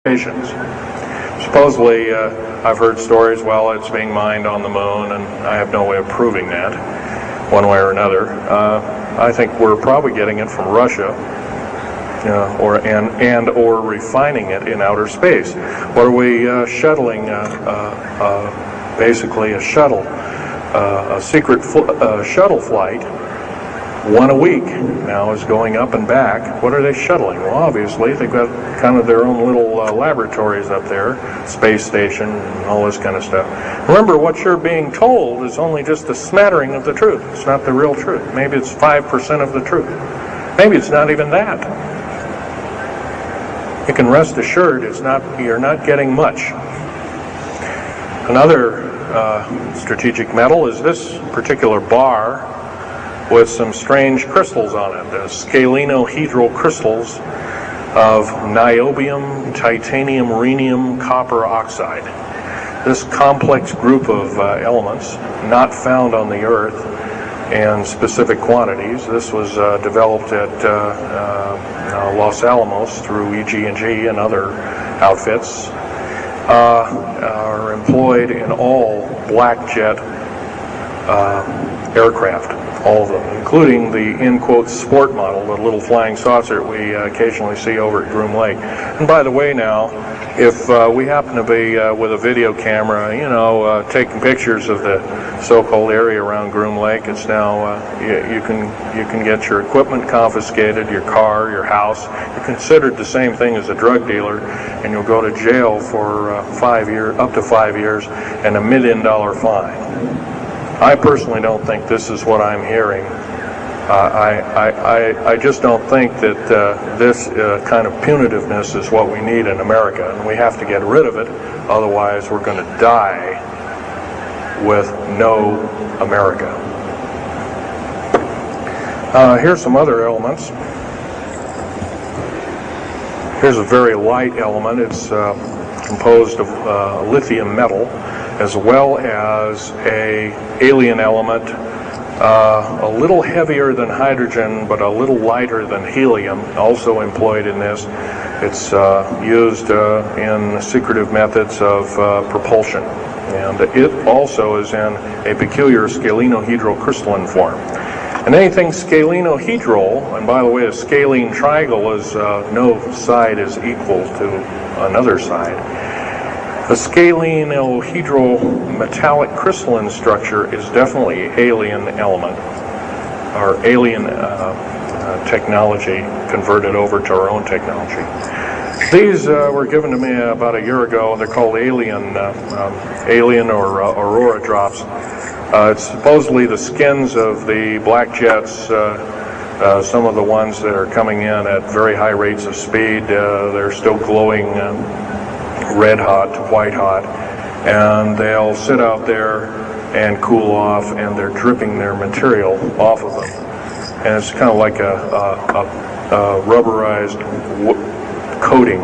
locations. Supposedly, I've heard stories, well, it's being mined on the moon, and I have no way of proving that, one way or another. I think we're probably getting it from Russia, or refining it in outer space. What are we shuttling? Basically, a shuttle, a secret shuttle flight. One a week now is going up and back. What are they shuttling? Well, obviously, they've got kind of their own little laboratories up there, space station, and all this kind of stuff. Remember, what you're being told is only just a smattering of the truth. It's not the real truth. Maybe it's 5% of the truth. Maybe it's not even that. You can rest assured you're not getting much. Another strategic metal is this particular bar with some strange crystals on it, the scalenohedral crystals of niobium, titanium, rhenium, copper oxide. This complex group of elements, not found on the Earth in specific quantities. This was developed at Los Alamos through EG&G and other outfits, are employed in all black jet aircraft. All of them, including the, in quotes, sport model, the little flying saucer we occasionally see over at Groom Lake. And by the way now, if we happen to be with a video camera, taking pictures of the so-called area around Groom Lake, it's now, you can get your equipment confiscated, your car, your house. You're considered the same thing as a drug dealer, and you'll go to jail for up to 5 years, and $1 million fine. I personally don't think this is what I'm hearing. I just don't think that this kind of punitiveness is what we need in America, and we have to get rid of it. Otherwise, we're going to die with no America. Here's some other elements. Here's a very light element. It's composed of lithium metal, as well as an alien element, a little heavier than hydrogen, but a little lighter than helium, also employed in this. It's used in secretive methods of propulsion, and it also is in a peculiar scalenohedral crystalline form. And anything scalenohedral, and by the way, a scalene triangle is no side is equal to another side. The scalenohedral metallic crystalline structure is definitely alien element, or alien technology converted over to our own technology. These were given to me about a year ago. They're called alien or aurora drops. It's supposedly the skins of the black jets, some of the ones that are coming in at very high rates of speed. They're still glowing red hot to white hot, and they'll sit out there and cool off, and they're dripping their material off of them. And it's kind of like a rubberized coating.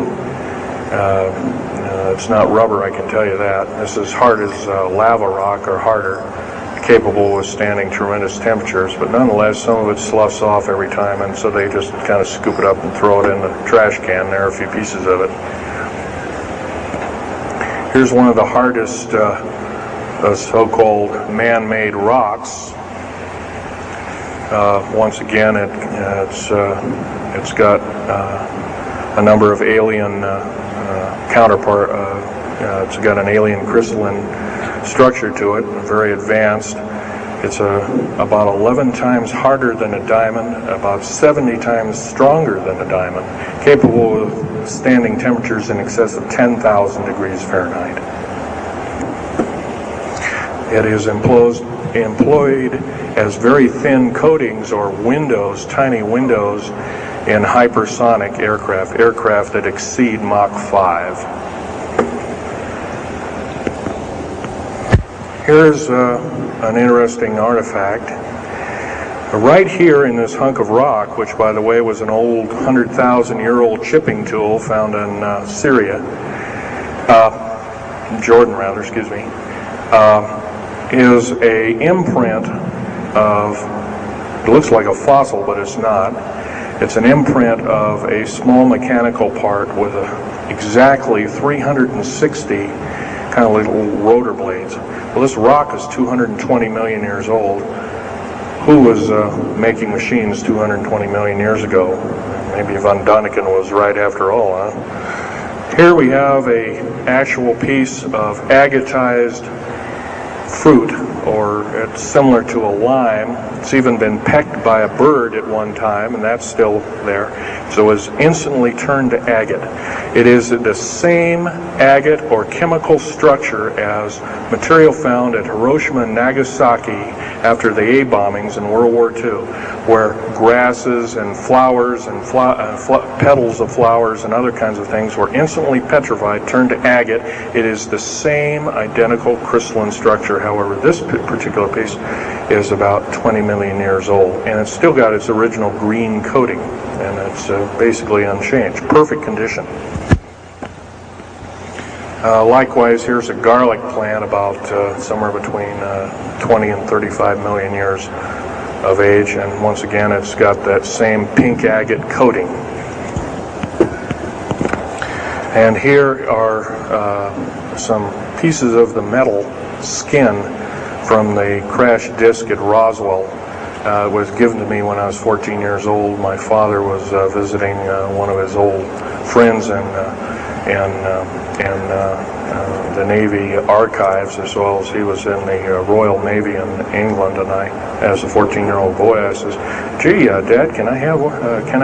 It's not rubber, I can tell you that. This is hard as lava rock, or harder, capable of withstanding tremendous temperatures, but nonetheless, some of it sloughs off every time, and so they just kind of scoop it up and throw it in the trash can. There are a few pieces of it. Here's one of the hardest so-called man-made rocks. Once again, it's got a number of alien counterpart. It's got an alien crystalline structure to it, very advanced. It's about 11 times harder than a diamond, about 70 times stronger than a diamond, capable of standing temperatures in excess of 10,000 degrees Fahrenheit. It is employed as very thin coatings or windows, tiny windows, in hypersonic aircraft that exceed Mach 5. Here's an interesting artifact. Right here in this hunk of rock, which by the way was an old 100,000-year-old chipping tool found in Jordan rather, excuse me, is a imprint of, it looks like a fossil, but it's not. It's an imprint of a small mechanical part with a exactly 360 kind of little rotor blades. Well, this rock is 220 million years old. Who was making machines 220 million years ago? Maybe von Däniken was right after all, huh? Here we have a actual piece of agatized fruit, or it's similar to a lime. It's even been pecked by a bird at one time, and that's still there. So it was instantly turned to agate. It is the same agate or chemical structure as material found at Hiroshima and Nagasaki after the A bombings in World War II, where grasses and flowers and petals of flowers and other kinds of things were instantly petrified, turned to agate. It is the same identical crystalline structure. However, this particular piece is about 20 million years old, and it's still got its original green coating, and it's basically unchanged. Perfect condition. Likewise, here's a garlic plant about somewhere between 20 and 35 million years of age, and once again it's got that same pink agate coating. And here are some pieces of the metal skin from the crash disk at Roswell. It was given to me when I was 14 years old. My father was visiting one of his old friends in the Navy archives, as well as he was in the Royal Navy in England. And I, as a 14-year-old boy, I says, "Gee, Dad, can I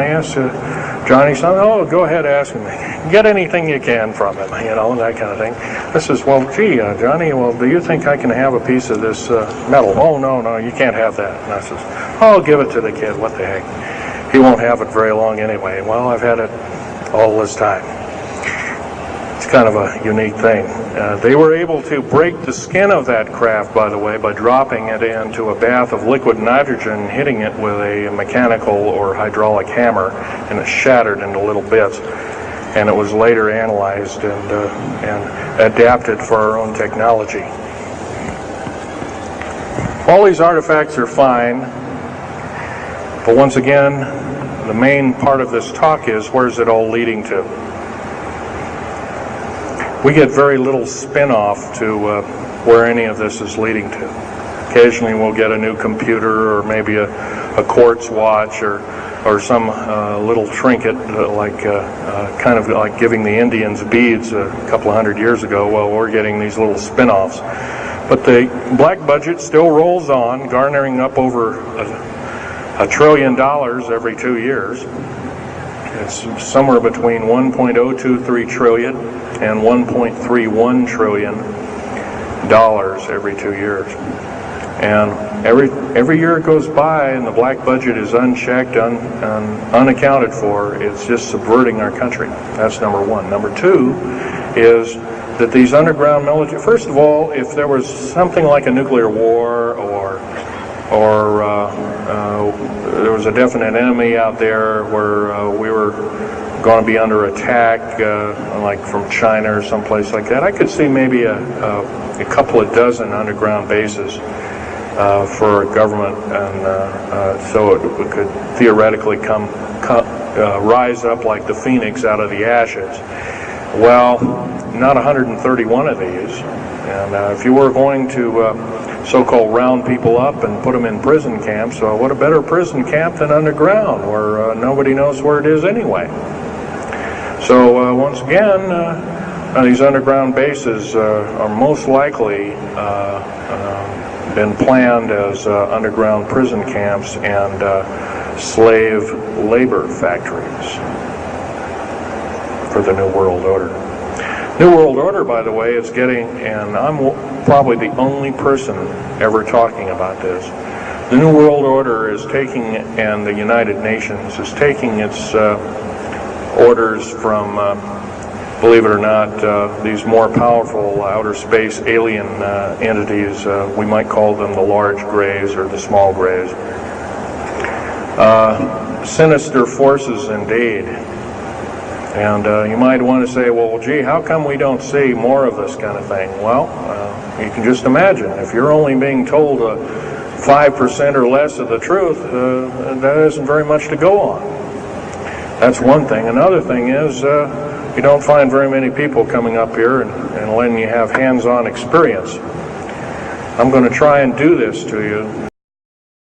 ask Johnny something?" "Oh, go ahead, ask him. Get anything you can from him," that kind of thing. I says, "Well, gee, Johnny, well, do you think I can have a piece of this metal?" "Oh, no, you can't have that." And I says, "Oh, give it to the kid. What the heck? He won't have it very long anyway." Well, I've had it all this time. It's kind of a unique thing. They were able to break the skin of that craft, by the way, by dropping it into a bath of liquid nitrogen, hitting it with a mechanical or hydraulic hammer, and it shattered into little bits. And it was later analyzed and adapted for our own technology. All these artifacts are fine, but once again, the main part of this talk is, where's it all leading to? We get very little spin-off to where any of this is leading to. Occasionally we'll get a new computer, or maybe a quartz watch, or some little trinket, kind of like giving the Indians beads a couple of hundred years ago. Well, we're getting these little spin-offs. But the black budget still rolls on, garnering up over $1 trillion every 2 years. It's somewhere between 1.023 trillion and 1.31 trillion dollars every 2 years. And every year it goes by and the black budget is unchecked, unaccounted for, it's just subverting our country. That's number one. Number two is that these underground military, first of all, if there was something like a nuclear war or there was a definite enemy out there where we were going to be under attack, like from China or someplace like that, I could see maybe a couple of dozen underground bases for a government, and so it could theoretically rise up like the phoenix out of the ashes. Well, not 131 of these, and if you were going to so-called round people up and put them in prison camps, what a better prison camp than underground, where nobody knows where it is anyway. So once again, these underground bases are most likely been planned as underground prison camps and slave labor factories for the New World Order. New World Order, by the way, is getting, and I'm probably the only person ever talking about this, the New World Order is taking, and the United Nations is taking its orders from, believe it or not, these more powerful outer space alien entities. We might call them the large grays or the small grays. Sinister forces indeed. And you might want to say, well, gee, how come we don't see more of this kind of thing? Well, you can just imagine. If you're only being told 5% or less of the truth, that isn't very much to go on. That's one thing. Another thing is, You don't find very many people coming up here and letting you have hands-on experience. I'm going to try and do this to you.